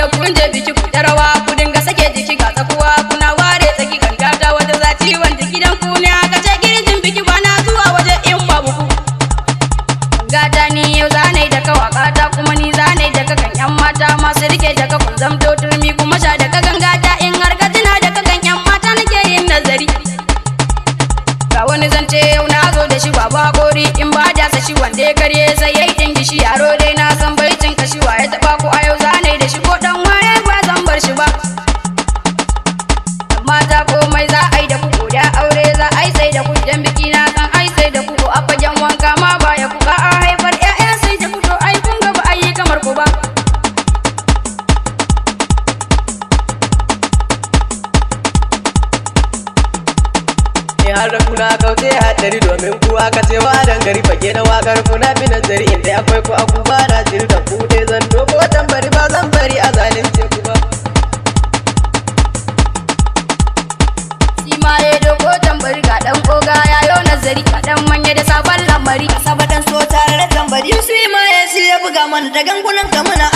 da kun je biki ku ta rawa ku dinga sake jiki ga tsakuwa kuna ware tsaki gangata wata zaci wanda gidan ku ne aka ce girjin biki bana zuwa waje in babu ku gata ni yau zanai da kawakata kuma ni zanai da kakan yan mata masu rike da ka kun zamto turmi kuma sha da ka gangata in har ka tuna da kakan yan mata nake yin nazari ga wani zance yau na zo da shi babu hakori in ba da sa shi wanda ya karye sai yayi dingi shi yaro dai na san bai cin kashi wa ya taba ku a yau zanai da shi ko dan waye ba zan bar shi ba mata komai za a yi da ku da aure za a yi sai da ku idan biki na san ai sai da ku ko a fagen wanka ma ba ya ku ka a haifar ƴaƴa sai da ku to ai kun ga ba a yi kamar ku ba har da kuna kauce hadari domin ku aka ce wa dan gari fage na wakar kuna bi nazari inda akwai ku aku ba na jiri da ku dai zan doko tambari ba zan bari a zalunce ku ba shi ma ya doko tambari ga dan koga yayo nazari ga dan manya da sabon lamari sabadan so tare da tambari su ma ya buga mana da gangunan kamuna